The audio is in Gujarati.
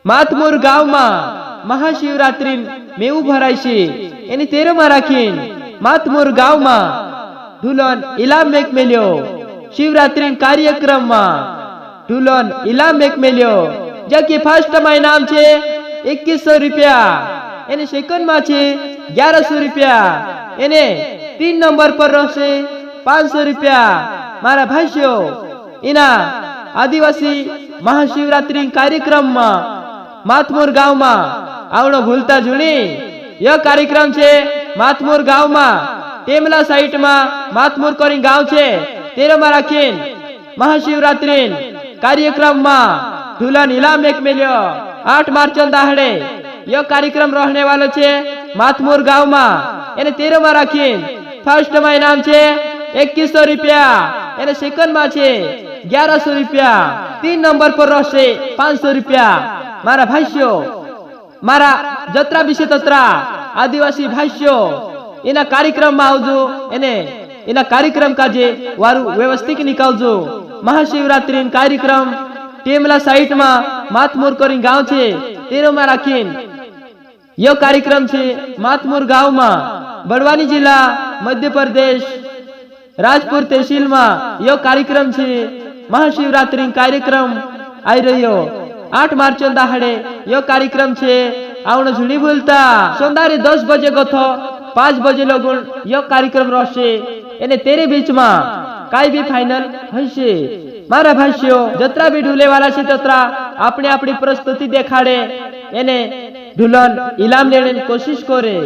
માતમુર ગામમાં મહાશિવરાત્રી મેવું ભરાય છે એની તેરમાં રાખીને માતમુર ગામમાં ઢુલોન ઇલામ મેક મેલ્યો શિવરાત્રી કાર્યક્રમમાં ઢુલોન ઇલામ મેક મેલ્યો જકી ફર્સ્ટ માં ઇનામ છે 2100 રૂપિયા એને સેકન્ડ માં છે 1100 રૂપિયા એને 3 નંબર પર રહેશે 500 રૂપિયા મારા ભાઈઓ એના આદિવાસી મહાશિવરાત્રી કાર્યક્રમમાં માતમુર ગામમાં આવણો ભૂલતા જૂની यह कार्यक्रम છે માતમુર ગામમાં ટેમલા સાઈટમાં માતમુર કરી ગાંવ છે તેરમાં રાખીને મહાશિવરાત્રી कार्यक्रमમાં ઢુલન ઇલામ એક મેલ્યો 8 માર્ચ દાહડે यह कार्यक्रम रहने वालो છે માતમુર ગામમાં એને તેરમાં રાખીને ફર્સ્ટ માં ઇનામ છે 2100 રૂપિયા એને સેકન્ડ માં છે 1100 રૂપિયા 3 નંબર પર રહેશે 500 રૂપિયા મારા ભાઈઓ મારા જત્રા વિશે તત્રા આદિવાસી ભાઈઓ એના કાર્યક્રમમાં આવજો એને એના કાર્યક્રમ કાજે વારું વ્યવસ્થિત નિકાલજો મહાશિવરાત્રી કાર્યક્રમ ટેમલા સાઈટમાં માતમુર કરી ગાંવ છે તેરમાં રાખીને यह कार्यक्रम છે માતમુર ગામમાં બડવાની જિલ્લા મધ્ય પ્રદેશ રાજપુર તહેસીલમાં यह कार्यक्रम છે મહાશિવરાત્રી કાર્યક્રમ આવી રહ્યો 8 मार्च दाहड़े यह कार्यक्रम छे आवण झुनी भूलता सोमवारे 10 बजे गथो 5 बजे लगन यह कार्यक्रम रहशे एने तेरे बीच में काई भी फाइनल हशे मारा भाष्यो जत्रा भी ढूले वाला छे तत्रा आपने अपनी प्रस्तुति देखाड़े एने ढुलन इलाम लेने कोशिश करे।